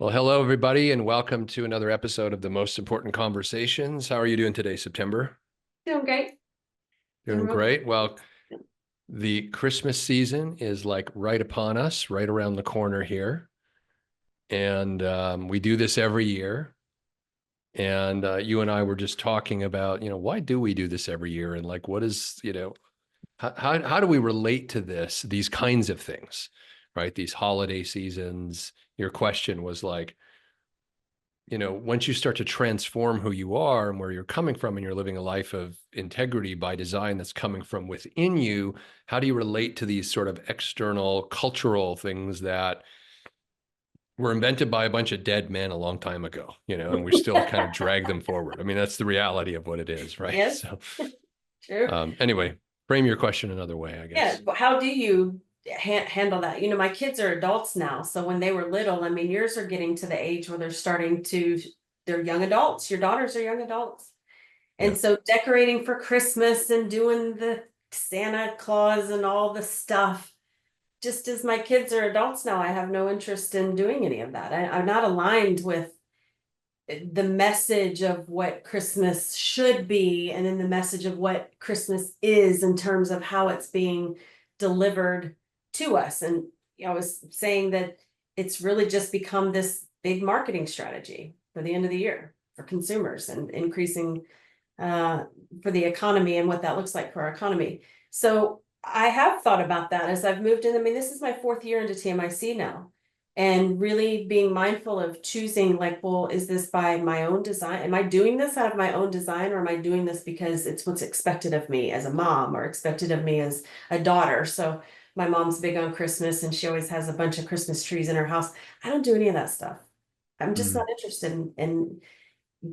Well, hello, everybody, and welcome to another episode of the Most Important Conversations. How are you doing today, September? Doing great. Doing Doing real good. great. Well, the Christmas season is like right upon us, right around the corner here. And we do this every year. And you and I were just talking about, why do we do this every year? And like, what is, how do we relate to these kinds of things, right? These holiday seasons. Your question was like, once you start to transform who you are and where you're coming from, and you're living a life of integrity by design that's coming from within you, how do you relate to these sort of external cultural things that were invented by a bunch of dead men a long time ago, and we still kind of drag them forward? I mean, that's the reality of what it is, right? Yes, So true. anyway, frame your question another way, I Yeah, guess. but how do you handle that? My kids are adults now, so when they were little, I mean, yours are getting to the age where they're young adults. Your daughters are young adults. Yeah. And so decorating for Christmas and doing the Santa Claus and all the stuff, just as my kids are adults now, I have no interest in doing any of that. I'm not aligned with the message of what Christmas should be, and then the message of what Christmas is in terms of how it's being delivered to us. And I was saying that it's really just become this big marketing strategy for the end of the year for consumers and increasing uh, for the economy and what that looks like for our economy. So I have thought about that as I've moved in. I mean, this is my fourth year into TMIC now, and really being mindful of choosing, like, well, is this by my own design? Am I doing this out of my own design, or am I doing this because it's what's expected of me as a mom or expected of me as a daughter? So my mom's big on Christmas and she always has a bunch of Christmas trees in her house. I don't do any of that stuff. I'm just Mm. not interested in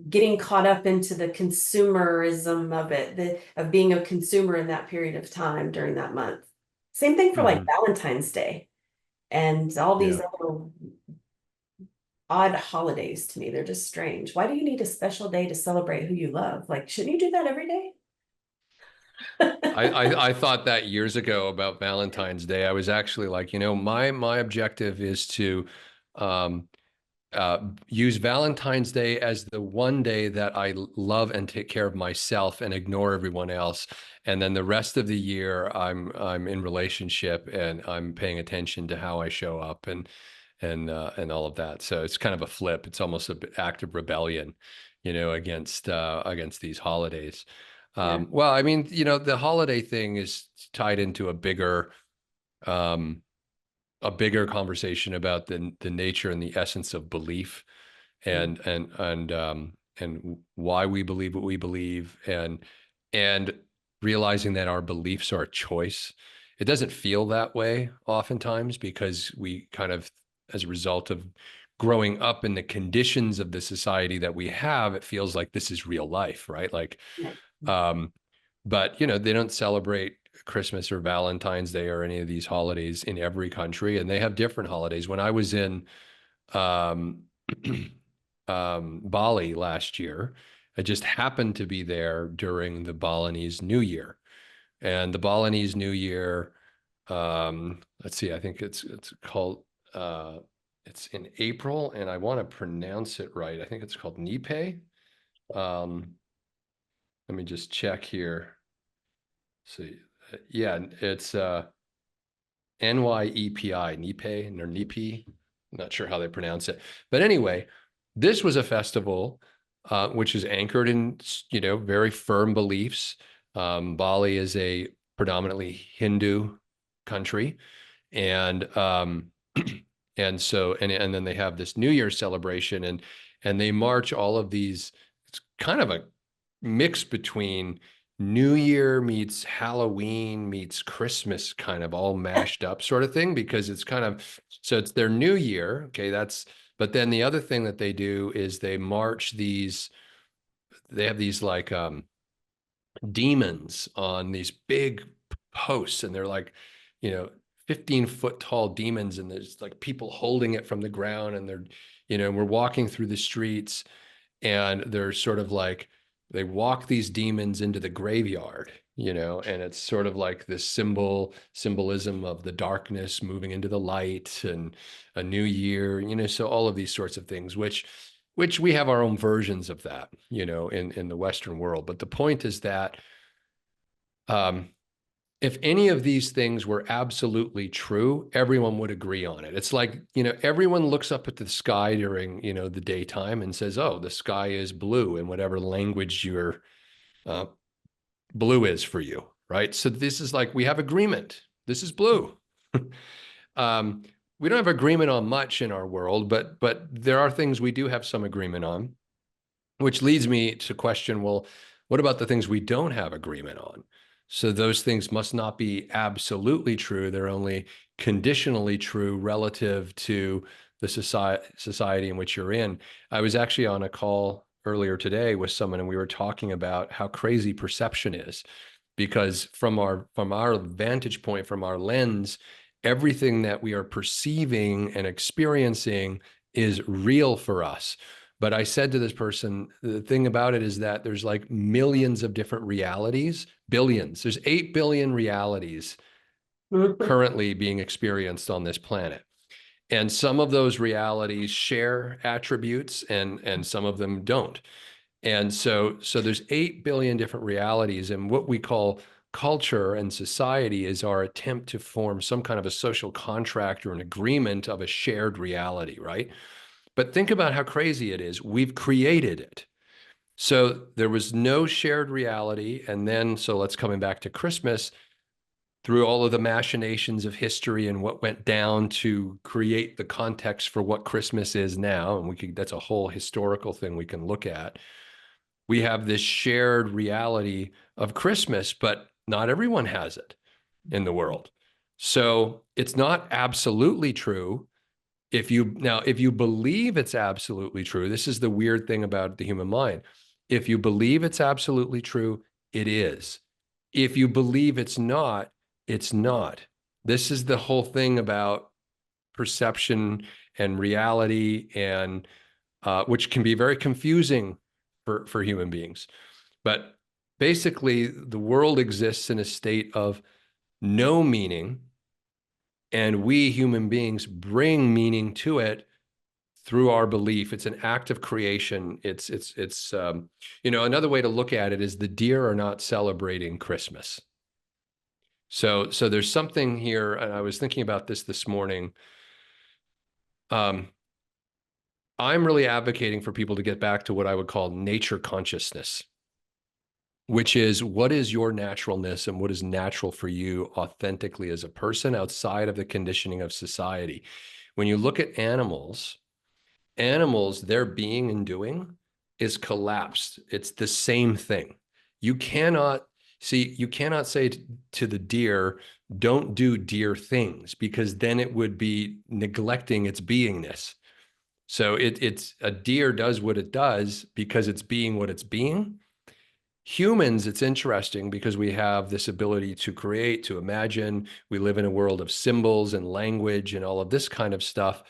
getting caught up into the consumerism of it, of being a consumer in that period of time during that month. Same thing for like Mhm. Valentine's Day and all these Yeah. other odd holidays to me. They're just strange. Why do you need a special day to celebrate who you love? Like, shouldn't you do that every day? I thought that years ago about Valentine's Day. I was actually like, my objective is to um, use Valentine's Day as the one day that I love and take care of myself and ignore everyone else. And then the rest of the year, I'm in relationship and I'm paying attention to how I show up and all of that. So it's kind of a flip. It's almost an act of rebellion, against these holidays. Yeah. Well, I mean, the holiday thing is tied into um, a bigger conversation about the nature and the essence of belief, Mm. and why we believe what we believe, and realizing that our beliefs are a choice. It doesn't feel that way oftentimes because we kind of, as a result of growing up in the conditions of the society that we have, it feels like this is real life, right? Like, Right. um, but they don't celebrate Christmas or Valentine's Day or any of these holidays in every country, and they have different holidays. When I was in um, Bali last year, I just happened to be there during the Balinese New Year, and the Balinese New Year. Let's see, I think it's called. It's in April, and I want to pronounce it right. I think it's called Nipe. Um, Let me just check here. See, yeah, it's NYEPI, Nipe or Nipi. I'm not sure how they pronounce it. But anyway, this was a festival which is anchored in, very firm beliefs. Bali is a predominantly Hindu country, and and then they have this New Year's celebration, and they march all of these. It's kind of a mix between New Year meets Halloween meets Christmas, kind of all mashed up sort of thing, because it's kind of, so it's their New Year. Okay, but then the other thing that they do is they have these like demons on these big posts, and they're like, you know, 15-foot tall demons, and there's like people holding it from the ground, and they're, we're walking through the streets, and they're sort of like, they walk these demons into the graveyard, and it's sort of like this symbolism of the darkness moving into the light and a new year, so all of these sorts of things, which we have our own versions of that, in the Western world. But the point is that um, if any of these things were absolutely true, everyone would agree on it. It's like, everyone looks up at the sky during, the daytime and says, oh, the sky is blue in whatever language your uh, blue is for you, right? So this is like, we have agreement. This is blue. um, we don't have agreement on much in our world, but there are things we do have some agreement on, which leads me to question, well, what about the things we don't have agreement on? So those things must not be absolutely true. They're only conditionally true relative to the society in which you're in. I was actually on a call earlier today with someone, and we were talking about how crazy perception is, because from our vantage point, from our lens, everything that we are perceiving and experiencing is real for us. But I said to this person, the thing about it is that there's like millions of different realities, billions. There's 8 billion realities currently being experienced on this planet. And some of those realities share attributes and some of them don't. And so there's 8 billion different realities, and what we call culture and society is our attempt to form some kind of a social contract or an agreement of a shared reality, right? But think about how crazy it is. We've created it. So there was no shared reality. And then, so let's coming back to Christmas, through all of the machinations of history and what went down to create the context for what Christmas is now. And that's a whole historical thing we can look at. We have this shared reality of Christmas, but not everyone has it in the world. So it's not absolutely true. If you believe it's absolutely true, this is the weird thing about the human mind. If you believe it's absolutely true, it is. If you believe it's not, it's not. This is the whole thing about perception and reality, and which can be very confusing for human beings. But basically, the world exists in a state of no meaning, and we human beings bring meaning to it through our belief. It's an act of creation. It's another way to look at it is the deer are not celebrating Christmas. So there's something here, and I was thinking about this morning. I'm really advocating for people to get back to what I would call nature consciousness, which is what is your naturalness and what is natural for you authentically as a person outside of the conditioning of society. When you look at animals, their being and doing is collapsed. It's the same thing. You cannot say to the deer, don't do deer things, because then it would be neglecting its beingness. So it's a deer does what it does because it's being what it's being. Humans, it's interesting because we have this ability to create, to imagine. We live in a world of symbols and language and all of this kind of stuff.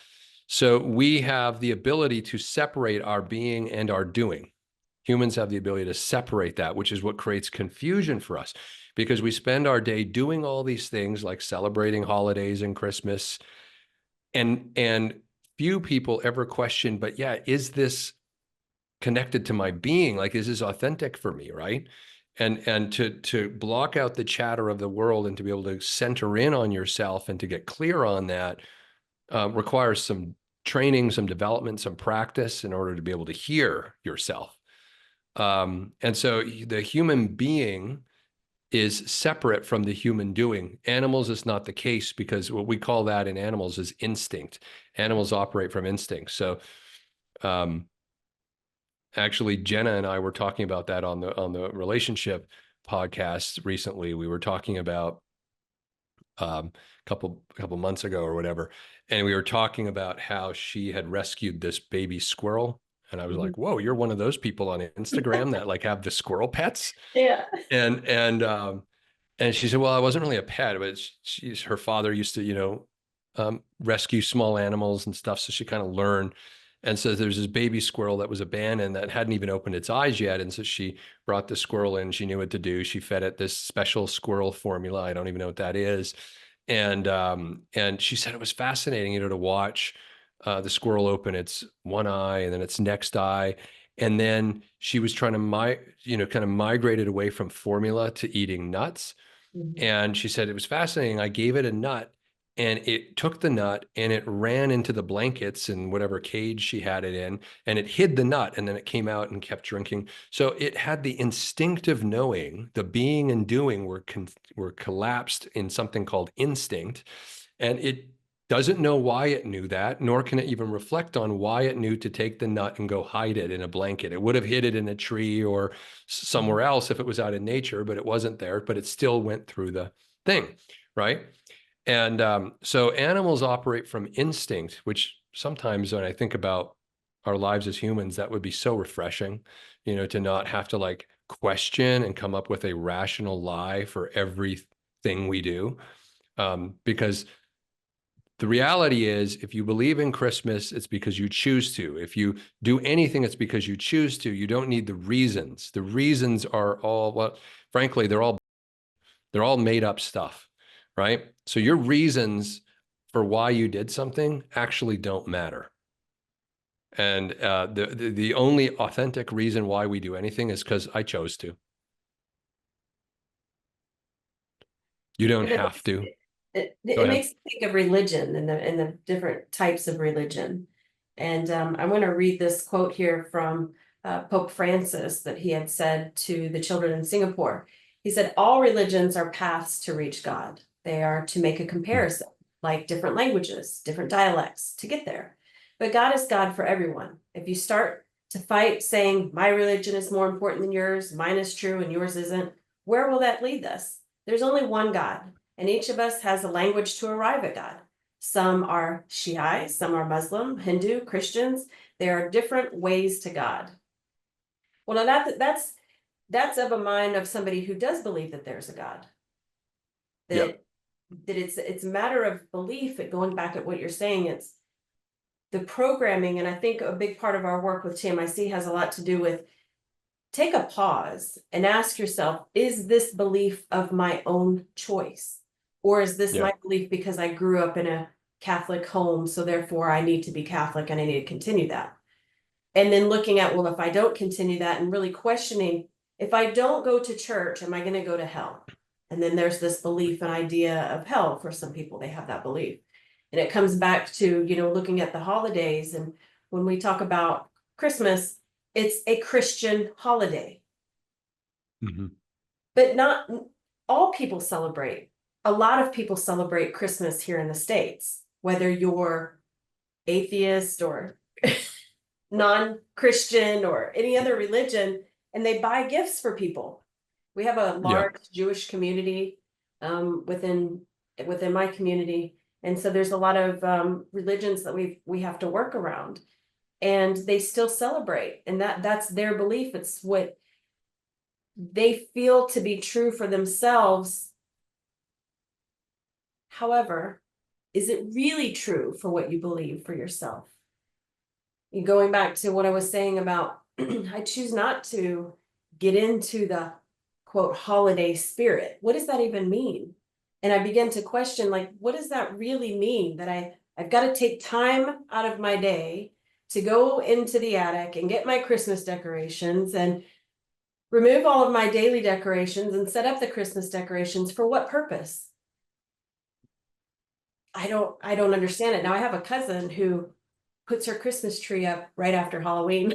So we have the ability to separate our being and our doing. Humans have the ability to separate that, which is what creates confusion for us, because we spend our day doing all these things like celebrating holidays and Christmas, and few people ever question, but yeah, is this connected to my being? Like, is this authentic for me, right? And to block out the chatter of the world and to be able to center in on yourself and to get clear on that requires some training, some development, some practice in order to be able to hear yourself. And so the human being is separate from the human doing. Animals is not the case, because what we call that in animals is instinct. Animals operate from instinct. So actually, Jenna and I were talking about that on the relationship podcast recently. We were talking about a couple months ago or whatever, and we were talking about how she had rescued this baby squirrel. And I was like, whoa, you're one of those people on Instagram that like have the squirrel pets. Yeah. And she said, well, I wasn't really a pet, but her father used to, rescue small animals and stuff. So she kind of learned. And so there's this baby squirrel that was abandoned that hadn't even opened its eyes yet. And so she brought the squirrel in. She knew what to do. She fed it this special squirrel formula. I don't even know what that is. And she said it was fascinating, to watch the squirrel open its one eye and then its next eye. And then she was trying to kind of migrated away from formula to eating nuts. Mhm. And she said it was fascinating. I gave it a nut and it took the nut and it ran into the blankets and whatever cage she had it in, and it hid the nut, and then it came out and kept drinking. So it had the instinctive knowing, the being and doing were collapsed in something called instinct. And it doesn't know why it knew that, nor can it even reflect on why it knew to take the nut and go hide it in a blanket. It would have hid it in a tree or somewhere else if it was out in nature, but it wasn't there, but it still went through the thing, right? And so animals operate from instinct, which sometimes when I think about our lives as humans, that would be so refreshing, to not have to like question and come up with a rational lie for everything we do. Because the reality is, if you believe in Christmas, it's because you choose to. If you do anything, it's because you choose to. You don't need the reasons. The reasons are all, well, frankly, they're all made up stuff, right? So your reasons for why you did something actually don't matter. And the only authentic reason why we do anything is because I chose to. You don't And it have makes, to. Go it ahead. makes me think of religion and the different types of religion. And I want to read this quote here from Pope Francis that he had said to the children in Singapore. He said, all religions are paths to reach God. They are to make a comparison, like different languages, different dialects to get there. But God is God for everyone. If you start to fight saying, my religion is more important than yours, mine is true and yours isn't, where will that lead us? There's only one God, and each of us has a language to arrive at God. Some are Shiite, some are Muslim, Hindu, Christians. There are different ways to God. Well, now that's of a mind of somebody who does believe that there's a God. Yeah. That it's a matter of belief. Going back at what you're saying, it's the programming, and I think a big part of our work with TMIC has a lot to do with take a pause and ask yourself, is this belief of my own choice? Or is this Yeah. my belief because I grew up in a Catholic home, so therefore I need to be Catholic and I need to continue that? And then looking at, well, if I don't continue that, and really questioning, if I don't go to church, am I going to go to hell? And then there's this belief and idea of hell. For some people, they have that belief. And it comes back to, looking at the holidays. And when we talk about Christmas, it's a Christian holiday. Mhm. But not all people celebrate. A lot of people celebrate Christmas here in the States, whether you're atheist or non-Christian or any other religion, and they buy gifts for people. We have a Yeah. large Jewish community within my community, and so there's a lot of religions that we have to work around, and they still celebrate, and that's their belief. It's what they feel to be true for themselves. However, is it really true for what you believe for yourself? Going back to what I was saying about, I choose not to get into the quote holiday spirit. What does that even mean? And I began to question, like, what does that really mean? That I've got to take time out of my day to go into the attic and get my Christmas decorations and remove all of my daily decorations and set up the Christmas decorations for what purpose? I don't understand it. Now I have a cousin who puts her Christmas tree up right after Halloween.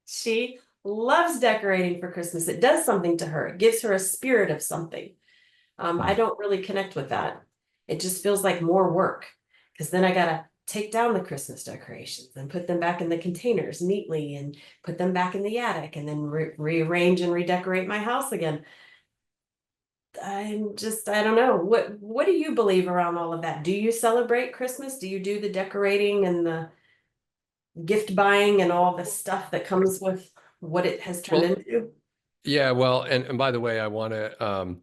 She loves decorating for Christmas. It does something to her. It gives her a spirit of something. I don't really connect with that. It just feels like more work because then I gotta take down the Christmas decorations and put them back in the containers neatly and put them back in the attic and then rearrange and redecorate my house again. I don't know. What do you believe around all of that? Do you celebrate Christmas? Do you do the decorating and the gift buying and all the stuff that comes with what it has turned Well, into? yeah, well, and by the way, I want to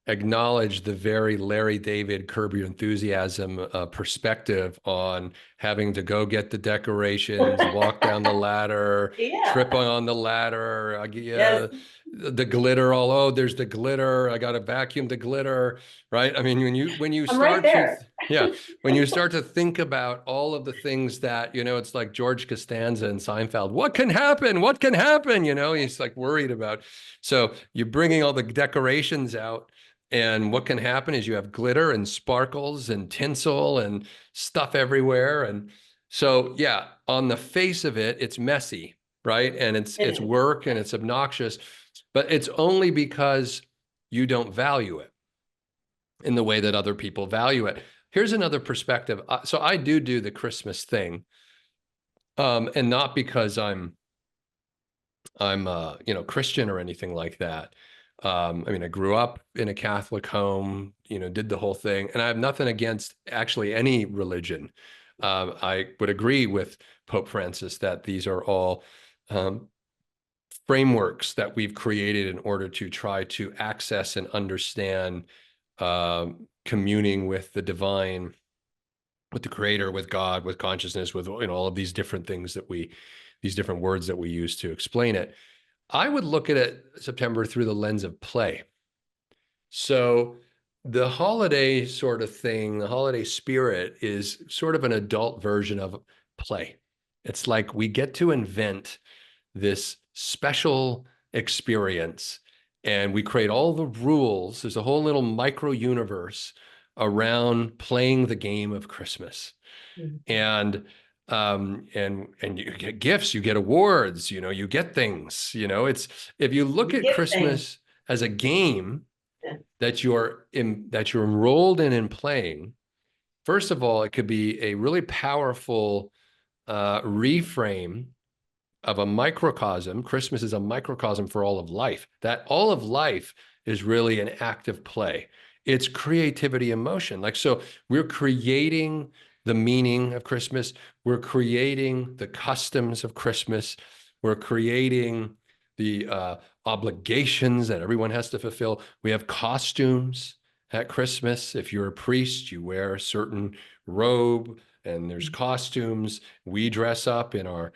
acknowledge the very Larry David Curb Your Enthusiasm perspective on having to go get the decorations, walk down the ladder, Yeah. trip on the ladder, Yes. the glitter all, oh, there's the glitter. I got to vacuum the glitter, right? I mean, when you I'm right start to, there. yeah, when you start to think about all of the things that, it's like George Costanza and Seinfeld, what can happen? What can happen? He's like worried about. So you're bringing all the decorations out. And what can happen is you have glitter and sparkles and tinsel and stuff everywhere. And so, yeah, on the face of it, it's messy, right? And It it's is. work and it's obnoxious, but it's only because you don't value it in the way that other people value it. Here's another perspective. So I do the Christmas thing, and not because I'm Christian or anything like that. I mean, I grew up in a Catholic home, did the whole thing, and I have nothing against actually any religion. I would agree with Pope Francis that these are all um, frameworks that we've created in order to try to access and understand communing with the divine, with the creator, with God, with consciousness, with all of these different things these different words that we use to explain it. I would look at it, September, through the lens of play. So the holiday sort of thing, the holiday spirit is sort of an adult version of play. It's like we get to invent this special experience and we create all the rules. There's a whole little micro universe around playing the game of Christmas. Mhm. And you get gifts, you get awards, you get things. It's, if you look You at get things. Christmas as a game Yeah. that you're enrolled in playing, first of all, it could be a really powerful reframe of a microcosm. Christmas is a microcosm for all of life. That all of life is really an active play. It's creativity and motion. Like, so we're creating the meaning of Christmas. We're creating the customs of Christmas. We're creating the obligations that everyone has to fulfill. We have costumes at Christmas. If you're a priest, you wear a certain robe and there's costumes. We dress up in our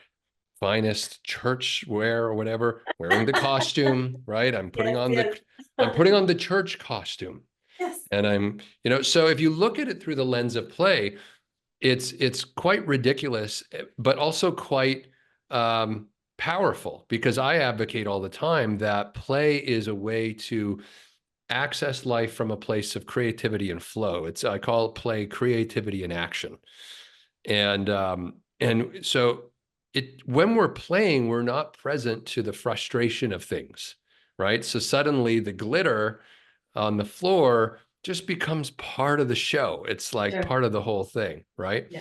finest church wear or whatever, wearing the costume, right? Yes, yes. I'm putting on the church costume. Yes. And so if you look at it through the lens of play, it's quite ridiculous, but also quite powerful, because I advocate all the time that play is a way to access life from a place of creativity and flow. I call it play creativity in action. And so when we're playing, we're not present to the frustration of things, right? So suddenly the glitter on the floor just becomes part of the show. It's like Sure. part of the whole thing, right? Yeah.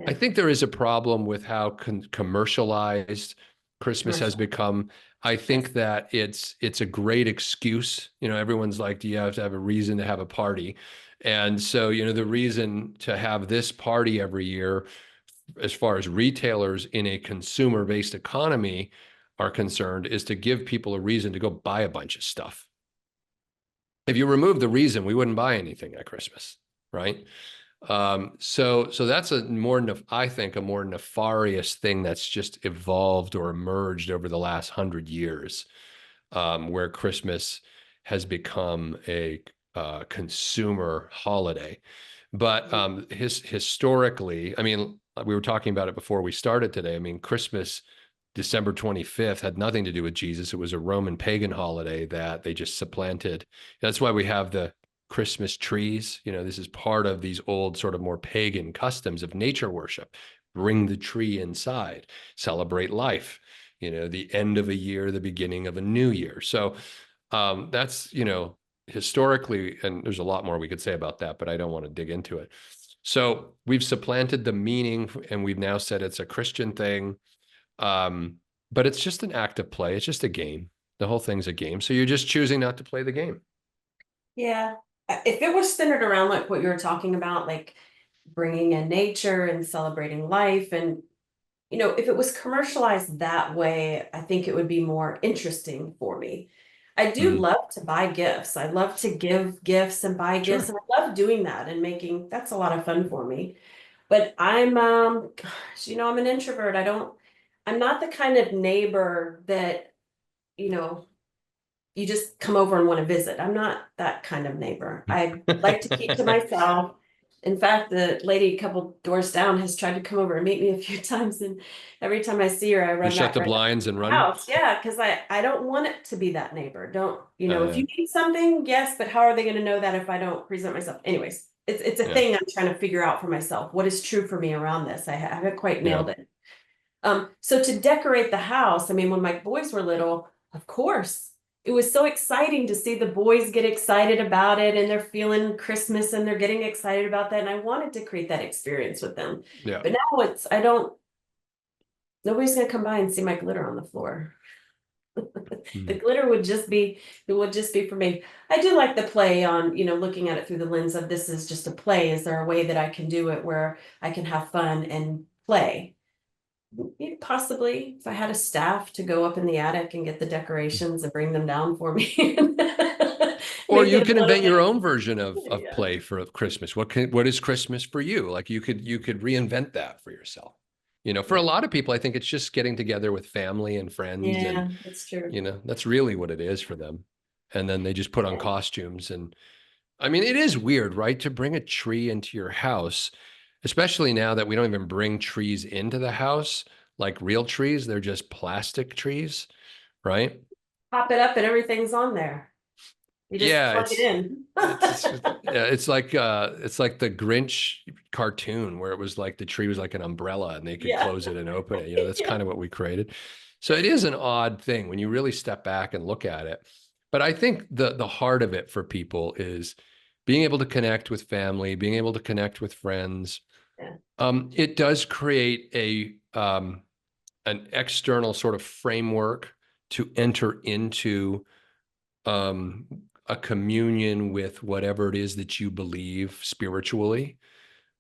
I Yeah. think there is a problem with how commercialized Christmas has Commercial. become. I Yes. think that it's a great excuse. Everyone's like, do you have to have a reason to have a party? And so, the reason to have this party every year, as far as retailers in a consumer-based economy are concerned, is to give people a reason to go buy a bunch of stuff. If you remove the reason, we wouldn't buy anything at Christmas, right? So that's I think, a more nefarious thing that's just evolved or emerged over the last 100 years, where Christmas has become a consumer holiday. But historically, I mean, we were talking about it before we started today. I mean, Christmas, December 25th, had nothing to do with Jesus. It was a Roman pagan holiday that they just supplanted. That's why we have the Christmas trees. This is part of these old, sort of more pagan customs of nature worship. Bring the tree inside, celebrate life, the end of a year, the beginning of a new year. So that's, historically, and there's a lot more we could say about that, but I don't want to dig into it. So we've supplanted the meaning and we've now said it's a Christian thing. But it's just an act of play. It's just a game. The whole thing's a game. So you're just choosing not to play the game. Yeah. If it was centered around like what you were talking about, like bringing in nature and celebrating life, and if it was commercialized that way, I think it would be more interesting for me. I do Mm, love to buy gifts. I love to give gifts and buy gifts, sure. and I love doing that and making, that's a lot of fun for me. But gosh, I'm an introvert. I'm not the kind of neighbor that, you know, you just come over and want to visit. I'm not that kind of neighbor. I like to keep to myself. In fact, the lady a couple doors down has tried to come over and meet me a few times, and every time I see her, I You run shut back the right back blinds to and the run. house. Yeah, because I don't want it to be that neighbor. Don't, if Yeah, you need something, yes, but how are they going to know that if I don't present myself? Anyways, it's a yeah, thing I'm trying to figure out for myself. What is true for me around this? I haven't quite yeah. nailed it. So to decorate the house, I mean, when my boys were little, of course, it was so exciting to see the boys get excited about it and they're feeling Christmas and they're getting excited about that. And I wanted to create that experience with them. Yeah. But now nobody's gonna come by and see my glitter on the floor. The Mm. glitter it would just be for me. I do like the play on, looking at it through the lens of this is just a play. Is there a way that I can do it where I can have fun and play? Possibly, if I had a staff to go up in the attic and get the decorations and bring them down for me. Or Make you it can a little invent your bit, own version of yeah. play for Christmas. What is Christmas for you? Like you could reinvent that for yourself. For a lot of people, I think it's just getting together with family and friends, and Yeah, that's true. that's really what it is for them. And then they just put on Yeah. costumes. And I mean, it is weird, right? To bring a tree into your house, especially now that we don't even bring trees into the house, like real trees, they're just plastic trees, right? Pop it up and everything's on there. You just Yeah, plug it in. yeah, it's like the Grinch cartoon where it was like the tree was like an umbrella and they could Yeah. close it and open it. That's Yeah. kind of what we created. So it is an odd thing when you really step back and look at it. But I think the heart of it for people is being able to connect with family, being able to connect with friends. Yeah. It does create an external sort of framework to enter into um, a communion with whatever it is that you believe spiritually.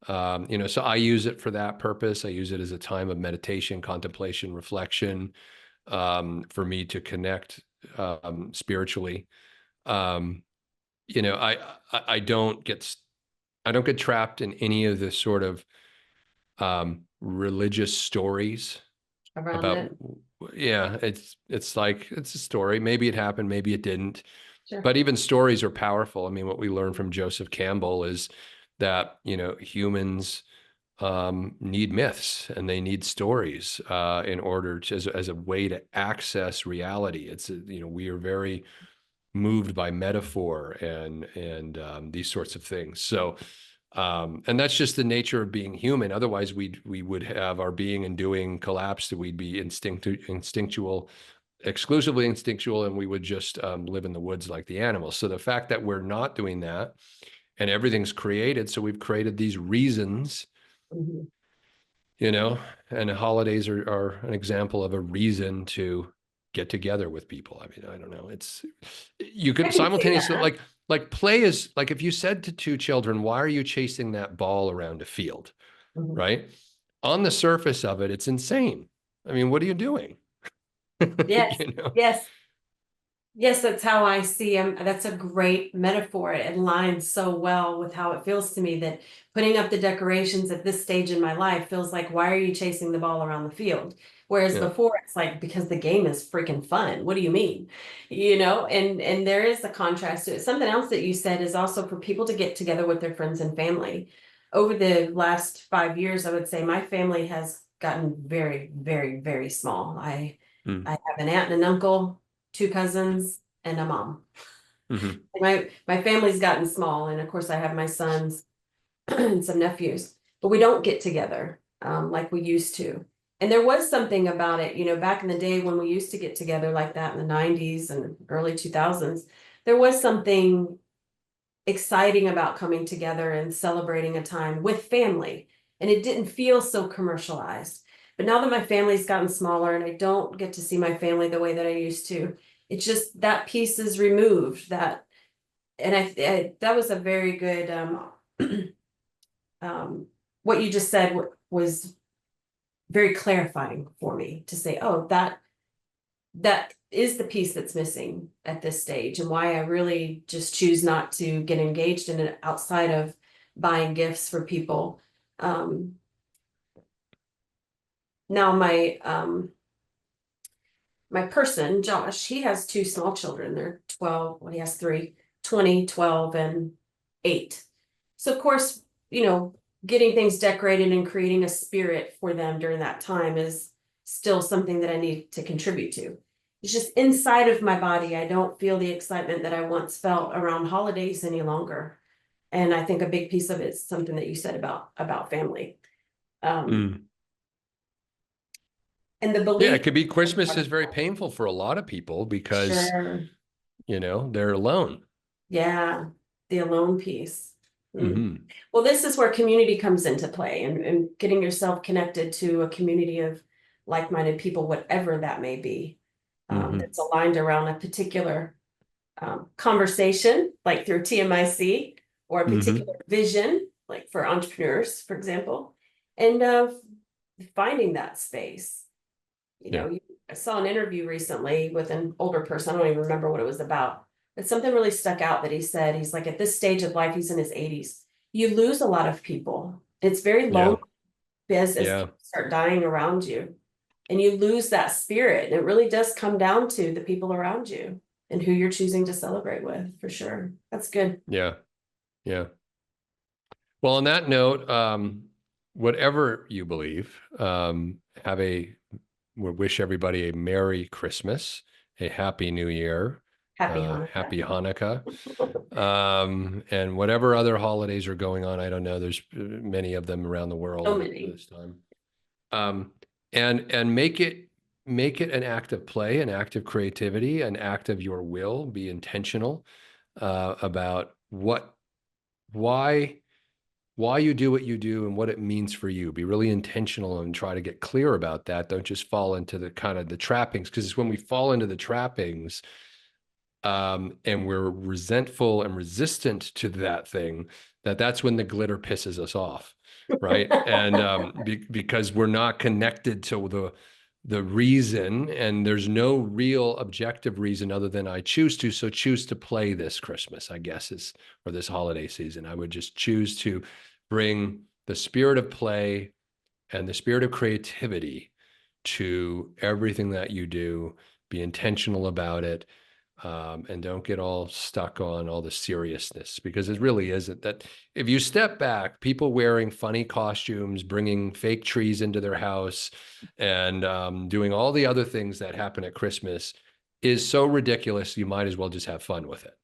So I use it for that purpose. I use it as a time of meditation, contemplation, reflection, for me to connect spiritually. Um, you know, I, I don't get trapped in any of the sort of religious stories Around about. it. Yeah, it's like it's a story. Maybe it happened, maybe it didn't. Sure. But even stories are powerful. I mean, what we learned from Joseph Campbell is that, humans need myths and they need stories in order to, as a way to access reality. We are very moved by metaphor and these sorts of things. So, and that's just the nature of being human. Otherwise, we would have our being and doing collapsed. We'd be instinctual, exclusively instinctual, and we would just live in the woods like the animals. So the fact that we're not doing that and everything's created, so we've created these reasons, Mhm. you know, and holidays are an example of a reason to get together with people. I mean, I don't know. You I could can see simultaneously that. like play is like if you said to two children, why are you chasing that ball around a field? Mhm. Right? On the surface of it, it's insane. I mean, what are you doing? Yes. You know? Yes. Yes, that's how I see him. That's a great metaphor. It aligns so well with how it feels to me that putting up the decorations at this stage in my life feels like, why are you chasing the ball around the field? Whereas Yeah. before it's like, because the game is freaking fun. What do you mean? And there is a contrast to it. Something else that you said is also for people to get together with their friends and family. Over the last 5 years, I would say my family has gotten very, very, very small. Mm. I have an aunt and an uncle, two cousins, and a mom. Hmm. And my family's gotten small, and of course I have my sons and some nephews, but we don't get together like we used to. And there was something about it, back in the day when we used to get together like that in the 90s and early 2000s, there was something exciting about coming together and celebrating a time with family. And it didn't feel so commercialized. But now that my family's gotten smaller and I don't get to see my family the way that I used to, it's just that piece is removed. And that was a very good, what you just said was very clarifying for me to say, oh, that is the piece that's missing at this stage, and why I really just choose not to get engaged in it outside of buying gifts for people. Now my person, Josh, he has two small children. They're 12, well, he has three, 20, 12, and 8. So of course, getting things decorated and creating a spirit for them during that time is still something that I need to contribute to. It's just inside of my body, I don't feel the excitement that I once felt around holidays any longer. And I think a big piece of it is something that you said about family. And the belief. Yeah, it could be Christmas is very painful for a lot of people because, Sure. they're alone. Yeah, the alone piece. Mm-hmm. Well, this is where community comes into play, and getting yourself connected to a community of like-minded people, whatever that may be, that's aligned around a particular conversation, like through TMIC, or a particular vision, like for entrepreneurs, for example, and finding that space. I saw an interview recently with an older person. I don't even remember what it was about, but something really stuck out that he said. He's like, at this stage of life, he's in his 80s. You lose a lot of people. It's very lonely as people start dying around you, and you lose that spirit. And it really does come down to the people around you and who you're choosing to celebrate with, for sure. That's good. Yeah. Yeah. Well, on that note, whatever you believe, we wish everybody a Merry Christmas, a Happy New Year, Happy Hanukkah. Happy Hanukkah, and whatever other holidays are going on. I don't know. There's many of them around the world So many. this time. And make it an act of play, an act of creativity, an act of your will. Be intentional about why you do what you do and what it means for you. Be really intentional and try to get clear about that. Don't just fall into the kind of the trappings, because it's when we fall into the trappings and we're resentful and resistant to that thing, that's when the glitter pisses us off, right? And because we're not connected to the reason, and there's no real objective reason other than I choose to. So choose to play this Christmas, I guess, or this holiday season. I would just choose to bring the spirit of play and the spirit of creativity to everything that you do. Be intentional about it. And don't get all stuck on all the seriousness, because it really isn't that. If you step back, people wearing funny costumes, bringing fake trees into their house, and doing all the other things that happen at Christmas is so ridiculous. You might as well just have fun with it.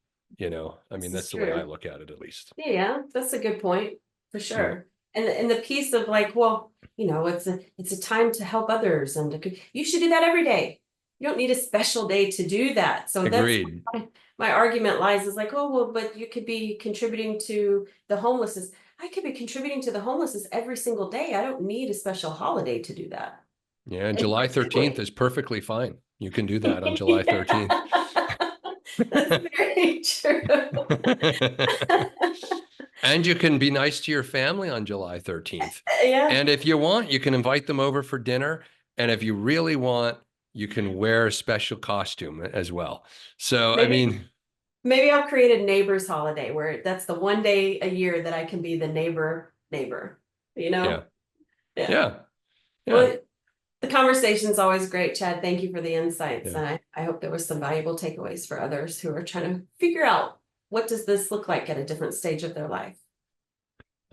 I mean, that's the way I look at it, at least. Yeah, that's a good point, for sure. And the piece of like, well, it's a time to help others, and you should do that every day. You don't need a special day to do that. So Agreed. That's my argument lies, is like, oh, well, but you could be contributing to the homelessness. I could be contributing to the homelessness every single day. I don't need a special holiday to do that. Yeah, and July 13th is perfectly fine. You can do that on July 13th. That's very true. And you can be nice to your family on July 13th. Yeah. And if you want, you can invite them over for dinner. And if you really want, you can wear a special costume as well. So, maybe I'll create a neighbor's holiday where that's the one day a year that I can be the neighbor, Yeah. Well, the conversation's always great, Chad. Thank you for the insights. Yeah. And I hope there was some valuable takeaways for others who are trying to figure out, what does this look like at a different stage of their life?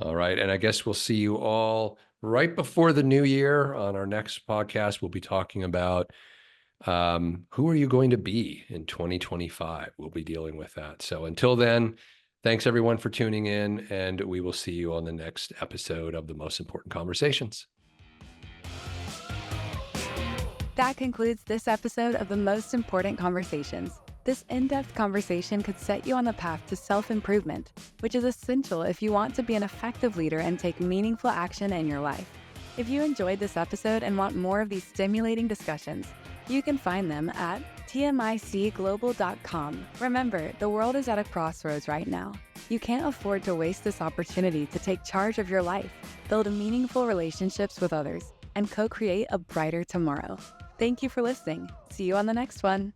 All right. And I guess we'll see you all right before the new year. On our next podcast, we'll be talking about who are you going to be in 2025? We'll be dealing with that. So until then, thanks everyone for tuning in, and we will see you on the next episode of The Most Important Conversations. That concludes this episode of The Most Important Conversations. This in-depth conversation could set you on the path to self-improvement, which is essential if you want to be an effective leader and take meaningful action in your life. If you enjoyed this episode and want more of these stimulating discussions, you can find them at TMICglobal.com. Remember, the world is at a crossroads right now. You can't afford to waste this opportunity to take charge of your life, build meaningful relationships with others, and co-create a brighter tomorrow. Thank you for listening. See you on the next one.